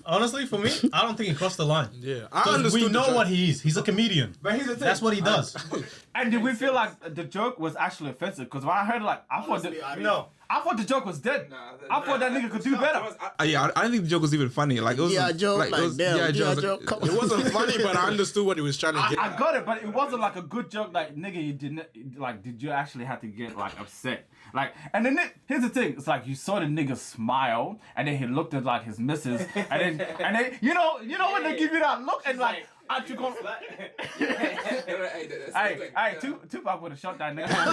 honestly, for me, I don't think he crossed the line. Yeah, I understood. We know what he is. He's a comedian. But here's the thing. That's what he does. And did we feel like the joke was actually offensive? Because when I heard I thought I thought the joke was dead. I thought that nigga could do better. Yeah, I didn't think the joke was even funny. Like it was joke, it wasn't funny, but I understood what he was trying to get. I got it, but it wasn't like a good joke. Like nigga, you didn't like. Did you actually have to get like upset? Like, and then here's the thing. It's like you saw the nigga smile, and then he looked at like his missus, and then you know when they give you that look and like. Aren't you going? Hey, Tupac would have shot that nigga. That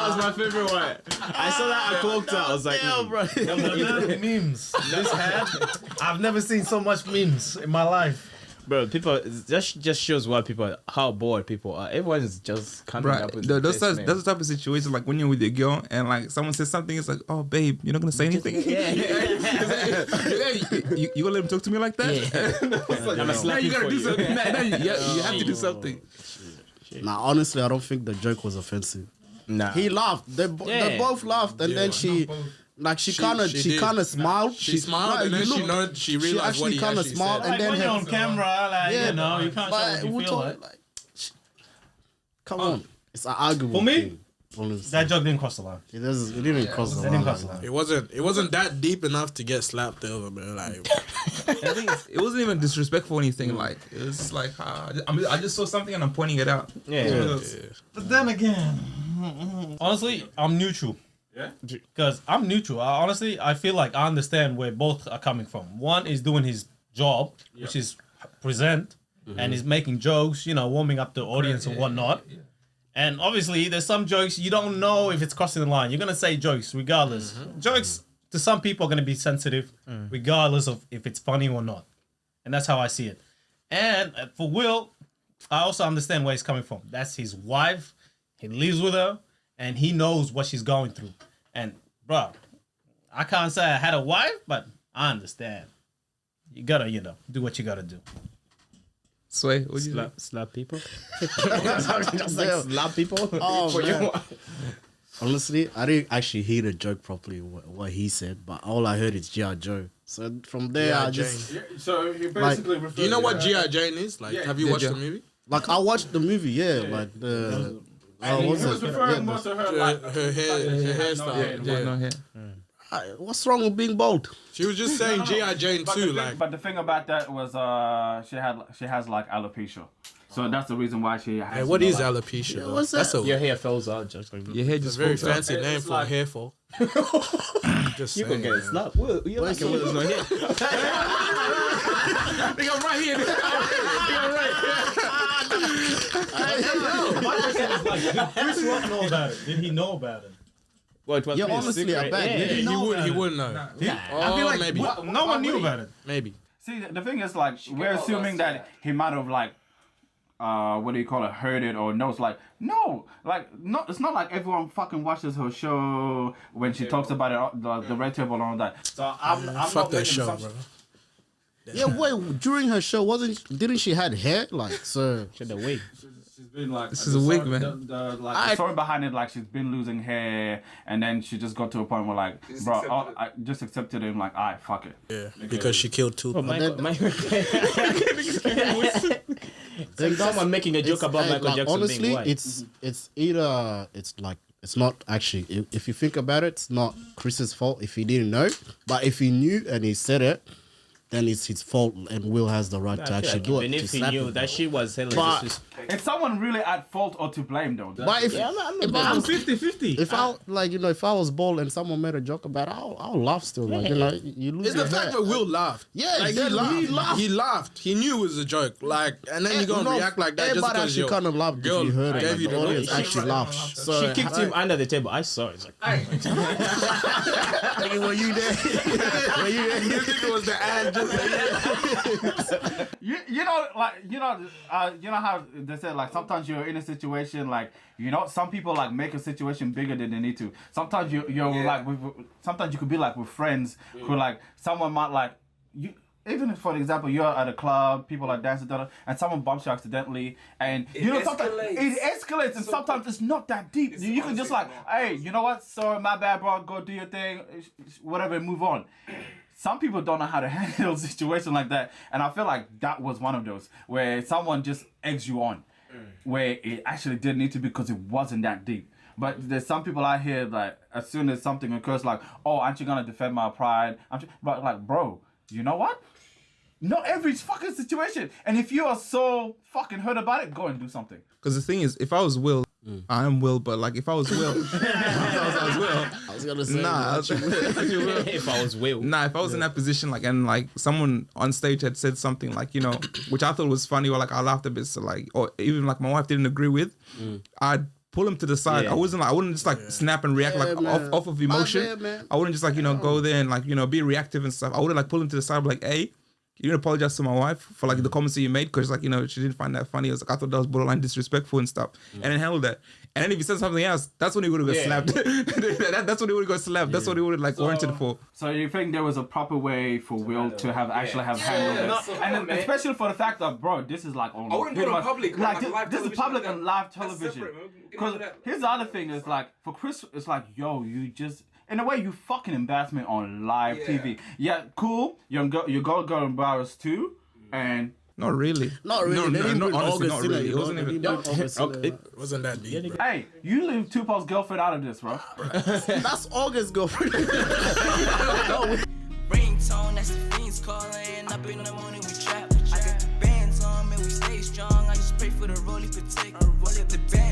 was my favorite one. I saw that, I clocked out. I was like, bro. The memes. This had. I've never seen so much memes in my life. bro, people, that just shows how bored people are. Everyone is just coming up with that's the type of situation, like when you're with your girl and like someone says something, it's like, oh babe, you're not gonna say anything. You gonna let him talk to me like that? Now you gotta do something. Now you have to do something. Nah, honestly, I don't think the joke was offensive. Nah, he laughed. They both laughed, and then she kind of smiled. She smiled, and then she realized what he kind of smiled, and then when you're on camera, like you know, you can't show what you feel like. Come on, it's an argument. For me, that joke didn't cross the line. It didn't cross the line. It wasn't that deep enough to get slapped over, man. Like, I think it wasn't even disrespectful or anything. Like it was like I just saw something and I'm pointing it out. But then again, honestly, I'm neutral. Yeah, because I'm neutral. I feel like I understand where both are coming from. One is doing his job, which is present, and he's making jokes, warming up the audience and whatnot. Yeah. And obviously, there's some jokes you don't know if it's crossing the line. You're gonna say jokes regardless. Jokes to some people are gonna be sensitive, regardless of if it's funny or not. And that's how I see it. And for Will, I also understand where he's coming from. That's his wife. He lives with her. And he knows what she's going through. And, bro, I can't say I had a wife, but I understand. You gotta, do what you gotta do. Sway, would you slap people? Just like slap people? Oh, man. Honestly, I didn't actually hear the joke properly, what he said, but all I heard is G.I. Joe. So from there, I just... So he basically referred. Do you know what G.I. Jane is? Like, have you watched the movie? Like, I watched the movie, like the... He was referring more to her like her hairstyle. What's wrong with being bold? She was just saying G.I. Jane too. But the thing about that was she has like alopecia. So that's the reason why she has. Hey, what is alopecia? Yeah, what's that? Your hair falls out just like your hair just very fancy name for a hair fall. Just you can get slapped. You like it when there's no hair. Think I'm right here. My question is like, did Chris Rock know about it? Did he know about it? Well, it was honestly, I bet. He wouldn't know. I feel like maybe. No one knew about it. Maybe. See, the thing is, like, we're assuming that he might have, like, what do you call it, heard it or knows. Like, no, it's not like everyone fucking watches her show when she talks about it, the Red Table and all that. So I'm fuck not that show, bro. Yeah, wait, during her show, didn't she had hair? Like, so... She had a wig. She's been like... This is a wig, man. The story behind it, like, she's been losing hair, and then she just got to a point where, like, I just accepted it and, like, alright, fuck it. Yeah, because she killed two. Someone making a joke about Michael Jackson honestly, being white. it's either... It's not actually... If you think about it, it's not Chris's fault if he didn't know. But if he knew and he said it, then it's his fault, and Will has the right to actually do it. Even if he knew that she was hella disrespectful. Is someone really at fault or to blame, though? But if I'm 50-50. If I if I was bald and someone made a joke about it, I'll laugh still. Like, you lose. It's the fact that Will laughed. Yeah, like, he laughed. He knew it was a joke. Like, and then you gonna react like that just because you kind of laughed if you heard it. Gave you the audience actually laughed. So she kicked him under the table. I saw it. It's like, were you there? Were you there? You think it was the ad? You know how they said, like, sometimes you're in a situation, like, some people like make a situation bigger than they need to. Sometimes sometimes you could be like with friends who, like, someone might, like, you. Even if, for example, you're at a club, people are dancing, and someone bumps you accidentally, and sometimes it escalates, and sometimes it's not that deep. You can just like, hey, you know what? Sorry, my bad, bro. Go do your thing, whatever, and move on. some people don't know how to handle a situation like that, and I feel like that was one of those where someone just eggs you on, where it actually didn't need to be because it wasn't that deep. But there's some people out here that as soon as something occurs, like, oh, aren't you gonna defend my pride? But like, bro, you know what? Not every fucking situation. And if you are so fucking hurt about it, go and do something. Because the thing is, if I was Will, I am Will, but like if I was Will, I was gonna say, If I was Will. Nah, if I was in that position, like, and like someone on stage had said something like, you know, which I thought was funny or like I laughed a bit, so like, or even like my wife didn't agree with, I'd pull him to the side. Yeah. I wouldn't just like snap and react like off of emotion. Man. I wouldn't just like, you know, go there and like, you know, be reactive and stuff. I would have like pull him to the side, be like, hey, you didn't apologize to my wife for like the comments that you made because like, you know, she didn't find that funny. I was like, I thought that was borderline disrespectful and stuff. And then handle that. And then if he said something else, that's when he would have got slapped. That's when he would have got slapped. That's what he would have like warranted for. So you think there was a proper way for Will to have handled it? And then, especially for the fact that, bro, this is like on I wouldn't go to public. Like this is public and live television. Because here's the other thing is like for Chris, it's like, yo, you just. In a way, you fucking embarrass me on live TV. Yeah, cool. You're gonna go embarrassed too, and Not really. Not really. They didn't put honestly, August not in really. it. It wasn't even. It wasn't that deep. Bro. hey, you leave Tupac's girlfriend out of this, bro. That's August girlfriend. Ringtone, that's the fiends calling. Up in the morning, we trap. I got the bands on, man, we stay strong. I just pray for the rollie protect. Roll up the band.